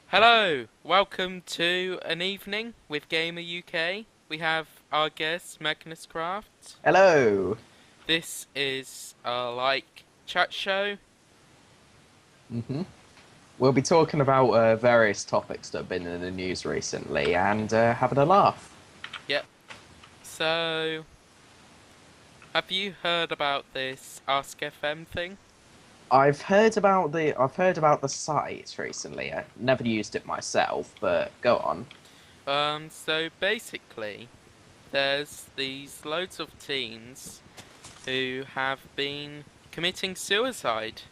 Hello, welcome to an evening with GamerUK. We have our guest Magnuscraft. Hello. This is our chat show. hmm We'll be talking about various topics that have been in the news recently and having a laugh. Yep. So, have you heard about this Ask FM thing? I've heard about the site recently. I never used it myself, but go on. So basically, there's these loads of teens who have been committing suicide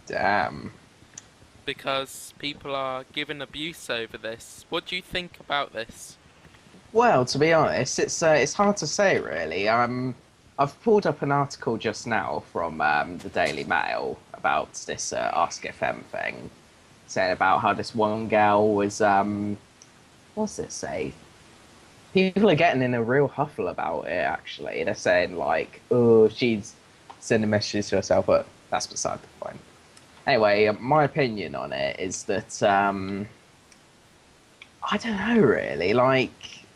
Damn. because people are giving abuse over this. What do you think about this? Well, to be honest, it's hard to say really. I've pulled up an article just now from the Daily Mail about this Ask FM thing, saying about how this one girl was what's it say? People are getting in a real huffle about it, actually. They're saying, like, oh, she's sending messages to herself, but that's beside the point. Anyway, my opinion on it is that, I don't know, really. Like,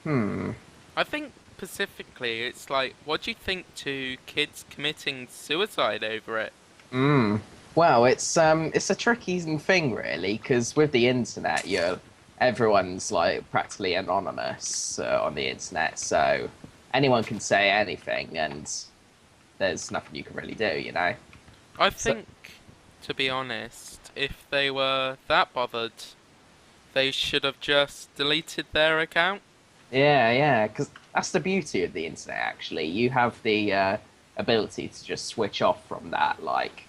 hmm. I think specifically, it's like, what do you think to kids committing suicide over it? Mm. Well, it's a tricky thing, really, because with the internet, everyone's like practically anonymous on the internet, so anyone can say anything, and there's nothing you can really do, you know. I So think, to be honest, if they were that bothered, they should have just deleted their account. yeah, because that's the beauty of the internet. Actually, you have the ability to just switch off from that. Like,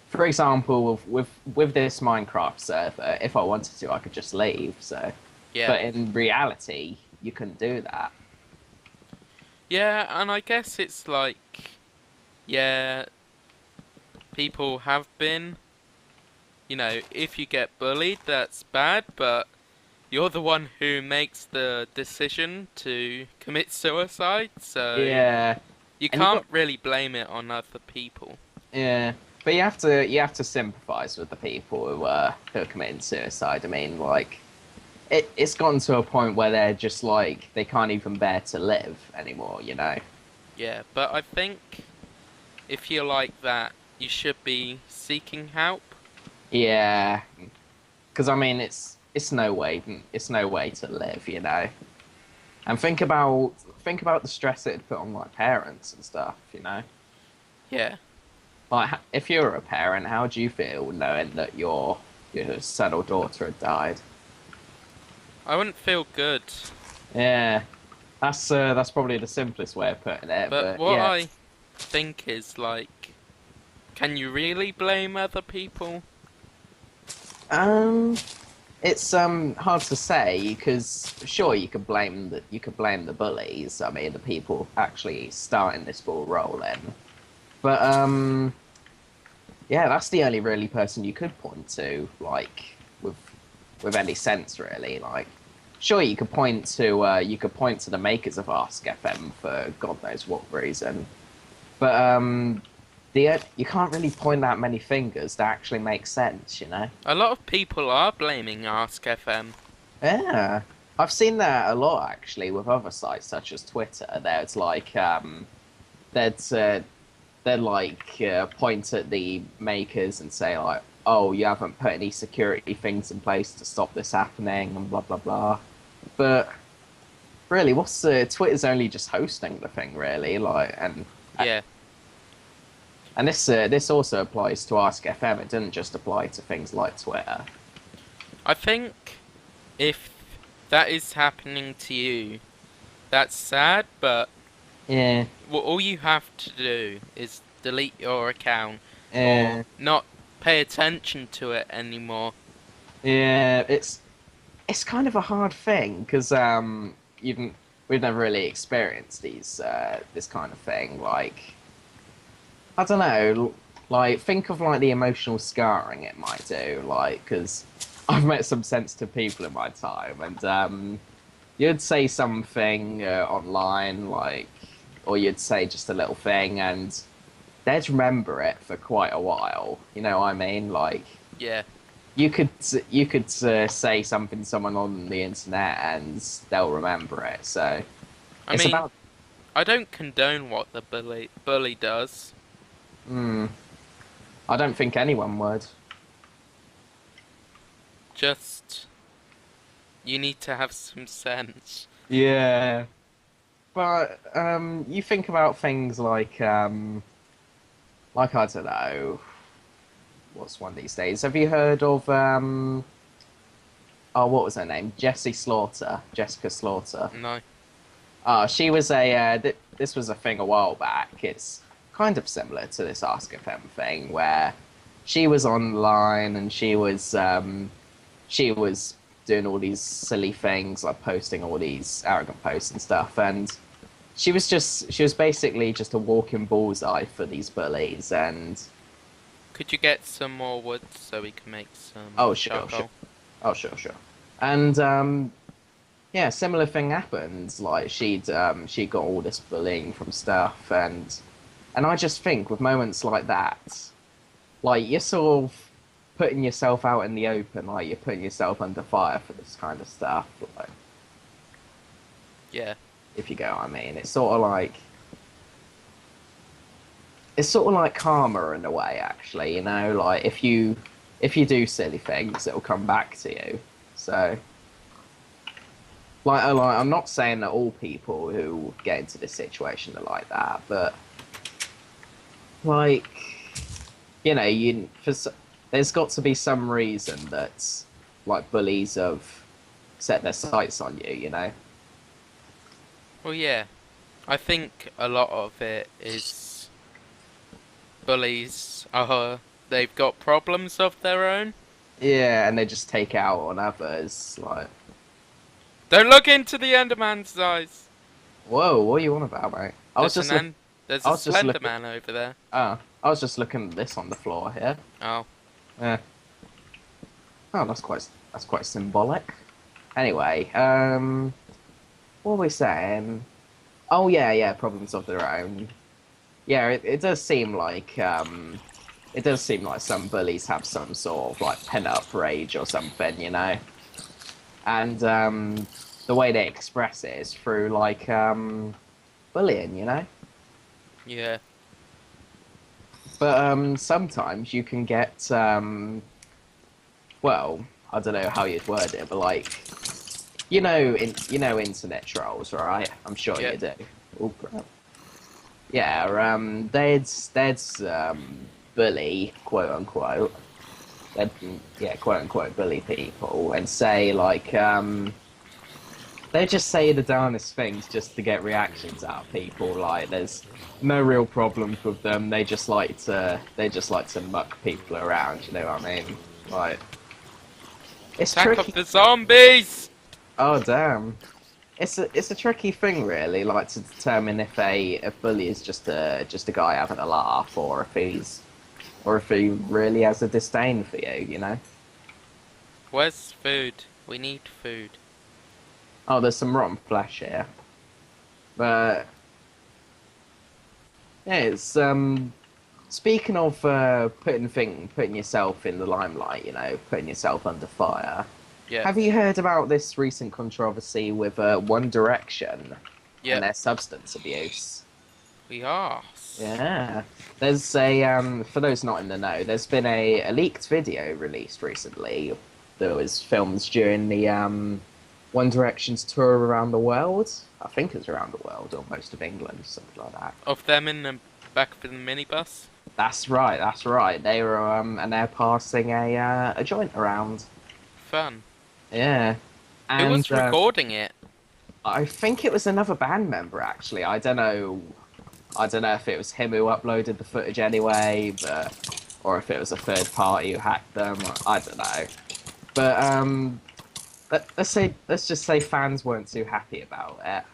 for example, with this Minecraft server, if I wanted to, I could just leave. So, Yeah. but in reality, you couldn't do that. Yeah, and I guess it's like, yeah, people have been, if you get bullied, that's bad, but you're the one who makes the decision to commit suicide, so Yeah, you and you can't got really blame it on other people. yeah, but you have to sympathise with the people who are committing suicide. I mean, like it's gotten to a point where they're just like they can't even bear to live anymore. You know. Yeah, but I think if you're like that, you should be seeking help. Yeah, because I mean, it's no way to live. You know. And think about the stress it'd put on like parents and stuff. You know. Yeah, Like, if you're a parent, how do you feel knowing that your son or daughter had died? I wouldn't feel good. Yeah, that's probably the simplest way of putting it. But But what yeah, I think is like, can you really blame other people? um, it's hard to say because sure you could blame the bullies. I mean, the people actually starting this ball rolling. But yeah, that's the only really person you could point to, like with with any sense, really. Like, sure, you could point to the makers of Ask FM for God knows what reason, but you can't really point that many fingers that actually make sense, you know? A lot of people are blaming Ask FM. Yeah, I've seen that a lot actually with other sites such as Twitter. There, it's like they'd they'd like point at the makers and say like, "Oh, you haven't put any security things in place to stop this happening," and blah blah blah. But really, Twitter's only just hosting the thing, really. Like, Yeah, and this also applies to Ask FM. It didn't just apply to things like Twitter. I think if that is happening to you, that's sad, but Yeah, all you have to do is delete your account or yeah, not pay attention to it anymore. yeah. It's kind of a hard thing because you've we've never really experienced this kind of thing. Like, I don't know, like think of like the emotional scarring it might do. Like, because I've met some sensitive people in my time, and you'd say something online, like, or you'd say just a little thing, and they'd remember it for quite a while. You know what I mean? Like, Yeah. You could say something to someone on the internet and they'll remember it. So I it's mean, about. I don't condone what the bully does. Hmm, I don't think anyone would. Just you need to have some sense. Yeah, but you think about things like I don't know, what's one these days? Have you heard of oh, what was her name? Jessica Slaughter. No. She was a this was a thing a while back. It's kind of similar to this Ask FM thing where she was online and she was doing all these silly things like posting all these arrogant posts and stuff and she was basically just a walking bullseye for these bullies and Could you get some more wood so we can make some oh sure. charcoal? Oh sure. And yeah, similar thing happened. Like she got all this bullying from stuff, and I just think with moments like that, like you're sort of putting yourself out in the open, like you're putting yourself under fire for this kind of stuff. Like, Yeah. if you get what I mean, it's sort of like karma in a way, actually. You know, like if you do silly things, it'll come back to you. So. I'm not saying that all people who get into this situation are like that, but like, you know, there's got to be some reason that like bullies have set their sights on you. You know? Well, yeah. I think a lot of it is bullies are they've got problems of their own. Yeah, and they just take it out on others. Like, Don't look into the Enderman's eyes. whoa, what are you on about, mate? There's I a was just Slender looking. Man over there. I was just looking at this on the floor here. Oh, Yeah. Oh, that's quite symbolic. Anyway, what were we saying? Oh yeah, problems of their own. Yeah, it does seem like some bullies have some sort of like pent up rage or something, you know. And the way they express it is through like bullying, you know. yeah. But sometimes you can get well, I don't know how you'd word it, but like internet trolls, right? I'm sure Yeah. you do. Oh, crap. Yeah, they'd bully, quote unquote. They'd, yeah, quote unquote bully people and say like they just say the darnest things just to get reactions out of people. Like there's no real problems with them. They just like to muck people around. You know what I mean? Like it's Attack of tricky. the zombies! Oh damn! It's a tricky thing, really, like to determine if bully is just a guy having a laugh, or if he really has a disdain for you, you know. Where's food? We need food. Oh, there's some rotten flesh here, but yeah, it's speaking of putting yourself in the limelight, you know, putting yourself under fire. Yeah. Have you heard about this recent controversy with One Direction and Yep. their substance abuse? We are. Yeah. There's for those not in the know, there's been a leaked video released recently that was filmed during the One Direction's tour around the world. I think it's around the world or most of England, something like that. Of them in the back of the minibus. That's right. They were and they're passing a joint around. Fun. Yeah. Who And was recording it? I think it was another band member actually. I don't know. I don't know if it was him who uploaded the footage anyway, or if it was a third party who hacked them. I don't know. But let's just say fans weren't too happy about it.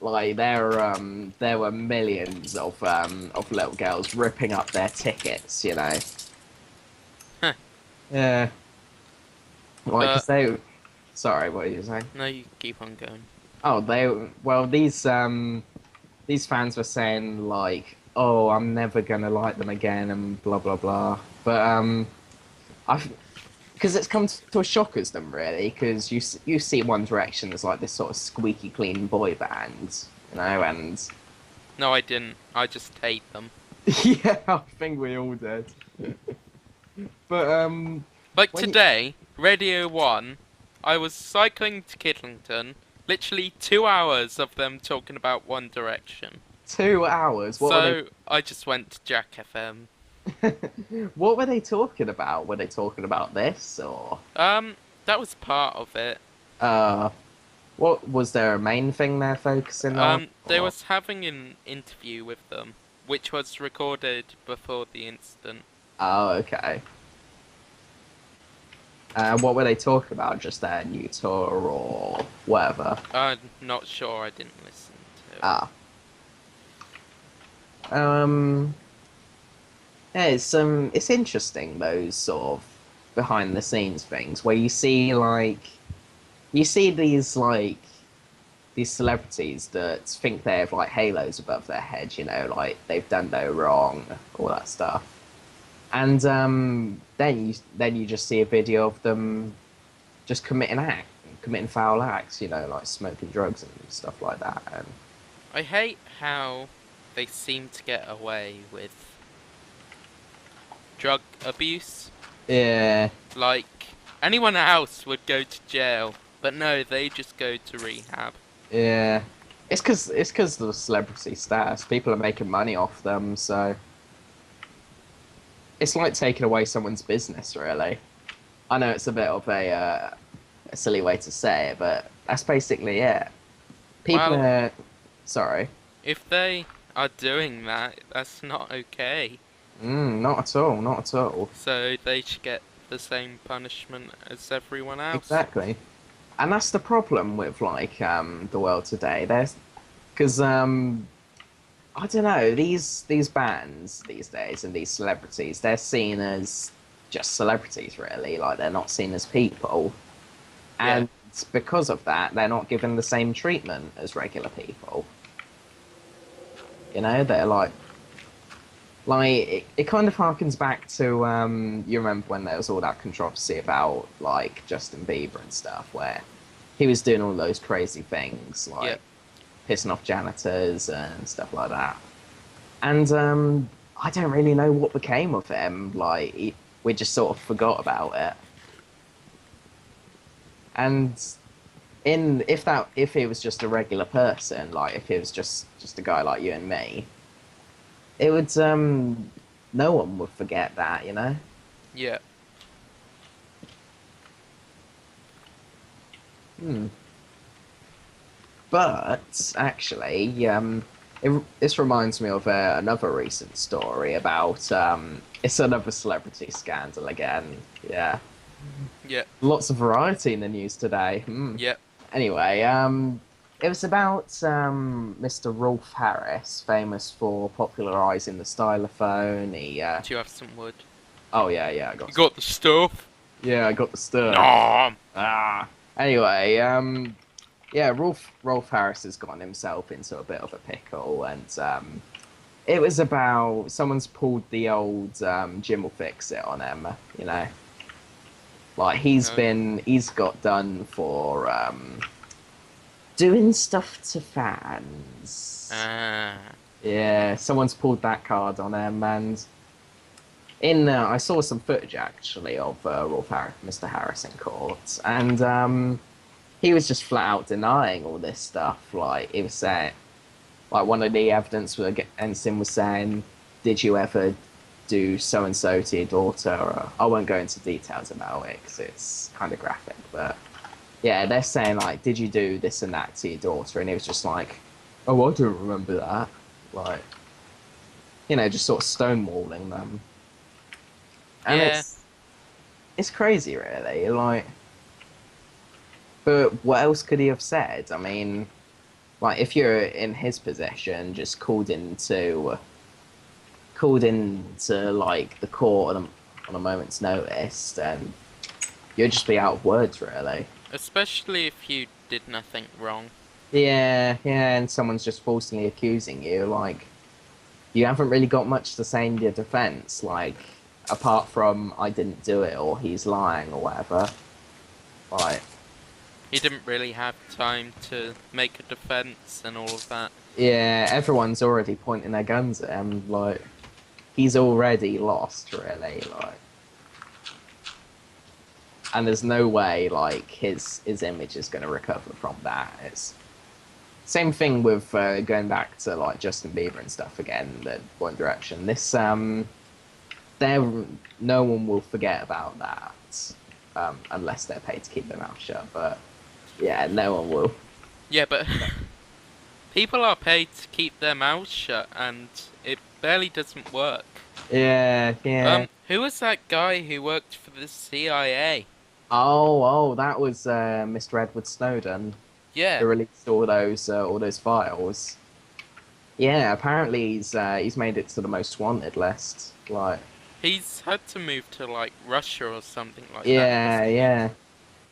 Like there were millions of little girls ripping up their tickets, you know. Huh. Yeah. Like, But 'cause they. Sorry, what are you saying? no, you keep on going. Oh, these fans were saying like, "Oh, I'm never gonna like them again," and blah blah blah. But I've because it's come to a shock as them really. Because you see One Direction as like this sort of squeaky clean boy band, you know, and No, I didn't. I just hate them. yeah, I think we all did. But Like when you today, Radio 1, I was cycling to Kidlington, literally 2 hours of them talking about One Direction. 2 hours, what were they? So I just went to Jack FM. What were they talking about? Were they talking about this or That was part of it. uh, what was there a main thing they're focusing on? They Or was having an interview with them, which was recorded before the incident. oh, okay. What were they talking about? Just their new tour or whatever? I'm not sure. I didn't listen to it. Ah, um, yeah, it's interesting those sort of behind the scenes things where you see these celebrities that think they have like halos above their head, you know, like they've done no wrong, all that stuff. And then you just see a video of them just committing foul acts, you know, like smoking drugs and stuff like that. And I hate how they seem to get away with drug abuse. yeah, Like, anyone else would go to jail, but no, they just go to rehab. yeah, it's because of the celebrity status. People are making money off them, so it's like taking away someone's business, really. I know it's a bit of a silly way to say it, but that's basically it. People Well, are sorry. if they are doing that, that's not okay. Not at all, not at all. So they should get the same punishment as everyone else. Exactly. And that's the problem with like the world today. There's because I don't know, these bands these days and these celebrities, they're seen as just celebrities really, like they're not seen as people. Yeah, And because of that, they're not given the same treatment as regular people. You know, they're it kind of harkens back to you remember when there was all that controversy about like Justin Bieber and stuff, where he was doing all those crazy things yeah. like pissing off janitors and stuff like that. And I don't really know what became of him. We just sort of forgot about it. And in if he was just a regular person, like if he was just a guy like you and me, it would no one would forget that, you know. Yeah. Hmm. But actually, this reminds me of another recent story about it's another celebrity scandal again. Yeah, Yeah. lots of variety in the news today. Hmm. Yeah. Anyway, it was about Mr. Rolf Harris, famous for popularising the stylophone. Do you have some wood? Oh yeah, You got the stuff? I got the stuff. No. Ah. Anyway, yeah, Rolf Harris has gotten himself into a bit of a pickle, and it was about someone's pulled the old Jim will fix it on him. You know, like No. he's got done for doing stuff to fans. Ah. Yeah, someone's pulled that card on him, and I saw some footage actually of Mr. Harris in court, and he was just flat out denying all this stuff. Like he was saying, like one of the evidence against him was saying, "Did you ever do so and so to your daughter?" Or, I won't go into details about it because it's kind of graphic, but yeah, they're saying like, "Did you do this and that to your daughter?" And he was just like, "Oh, I don't remember that." Like, you know, just sort of stonewalling them, and Yeah. it's crazy, really. Like, but what else could he have said? I mean, like if you're in his position, just called into like the court on a moment's notice, then you'd just be out of words, really. Especially if you did nothing wrong. Yeah, and someone's just falsely accusing you. Like, you haven't really got much to say in your defense. Like, apart from I didn't do it or he's lying or whatever. Like, He didn't really have time to make a defense and all of that. yeah, everyone's already pointing their guns at him. Like, he's already lost, really. Like, and there's no way like his image is going to recover from that. It's same thing with going back to like Justin Bieber and stuff again. The One Direction. There, no one will forget about that unless they're paid to keep their mouth shut. But yeah, no one will. Yeah, but people are paid to keep their mouths shut, and it barely doesn't work. Yeah, yeah. Who was that guy who worked for the CIA? Oh, that was Mr. Edward Snowden Yeah, who released all those files. Yeah, apparently he's made it to the most wanted list. Like, he's had to move to like Russia or something like that, yeah, hasn't he? yeah.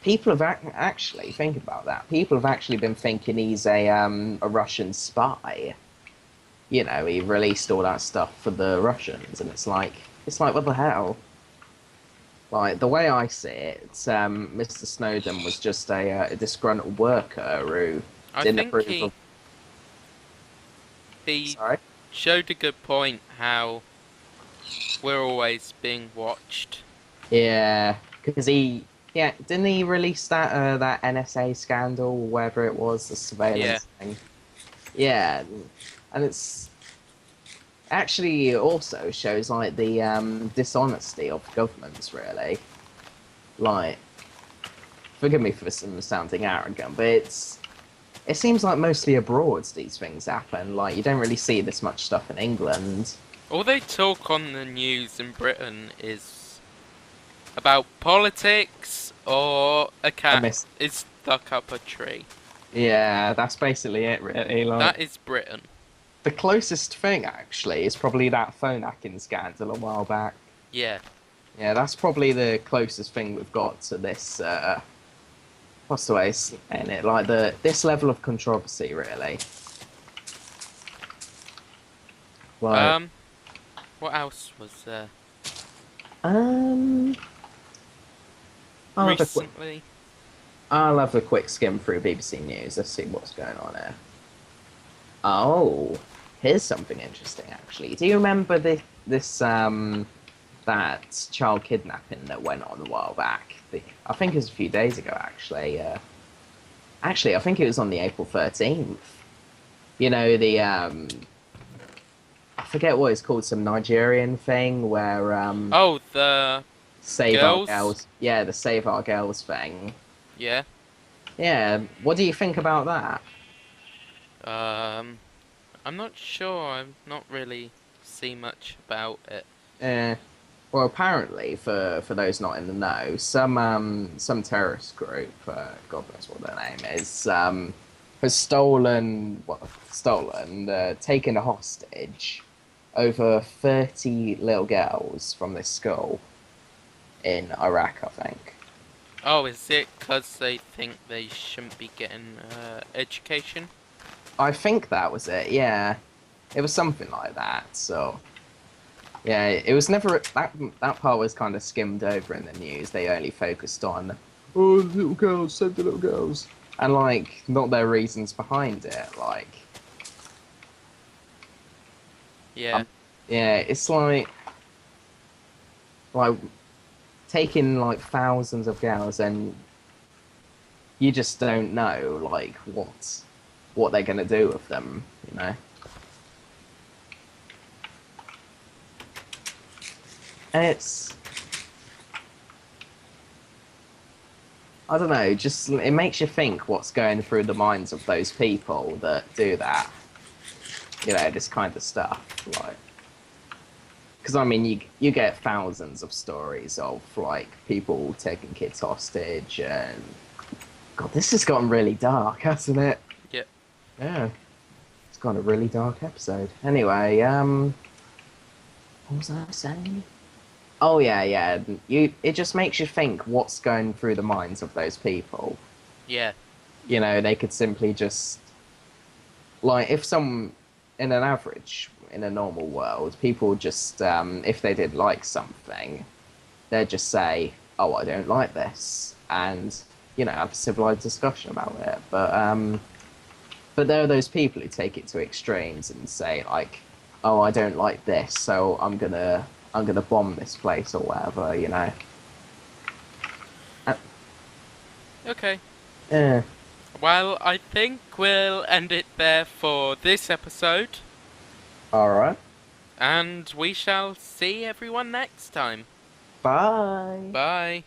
People have actually think about that. People have actually been thinking he's a Russian spy. You know, he released all that stuff for the Russians, and it's like what the hell? Like the way I see it, Mr. Snowden was just a disgruntled worker who I didn't think approve he of. he Sorry. showed a good point how we're always being watched. Yeah, because yeah, didn't he release that NSA scandal, whatever it was, the Yeah, surveillance thing? Yeah, and it's actually also shows like the dishonesty of governments, really. Like, forgive me for sounding arrogant, but it seems like mostly abroad these things happen. Like, you don't really see this much stuff in England. all they talk on the news in Britain is about politics or a I cat miss. is stuck up a tree. Yeah, that's basically it, really. Like, That is Britain. the closest thing actually is probably that phone hacking scandal a while back. Yeah. Yeah, that's probably the closest thing we've got to this. What's the way in it? Like this level of controversy, really. Like, Um, what else was there um, I'll have a quick, recently? I'll have a quick skim through BBC News. Let's see what's going on here. Oh, here's something interesting actually. Do you remember this that child kidnapping that went on a while back? I think it was a few days ago actually. Actually, I think it was on the April 13th. You know the I forget what it's called, some Nigerian thing where Oh, the Save Our girls. Girls. Yeah, the Save Our Girls thing. Yeah. Yeah, what do you think about that? Um, I'm not sure. I've not really seen much about it. Uh, well, apparently, for those not in the know, some terrorist group, God knows what their name is, has taken a hostage over 30 little girls from this school in Iraq, I think. Oh, is it 'cause they think they shouldn't be getting education? I think that was it. Yeah, it was something like that. So. Yeah, it was never that part was kind of skimmed over in the news. They only focused on oh the little girls, save the little girls, and like not their reasons behind it. Yeah. Yeah, it's like taking like thousands of girls and you just don't know like what they're gonna do with them. You know. And I don't know, just it makes you think what's going through the minds of those people that do that. You know, this kind of stuff. Like, because I mean, you get thousands of stories of like people taking kids hostage, and God, this has gotten really dark, hasn't it? Yeah. Yeah, it's got a really dark episode. Anyway, what was I saying? Oh yeah. It just makes you think what's going through the minds of those people. Yeah. You know, they could simply just like if some in an average in a normal world, people just if they did like something, they'd just say, "Oh, I don't like this," and have a civilized discussion about it. But there are those people who take it to extremes and say like, "Oh, I don't like this, so I'm gonna bomb this place or whatever." Uh, Okay. yeah. Well, I think we'll end it there for this episode, All right. and we shall see everyone next time. Bye. Bye.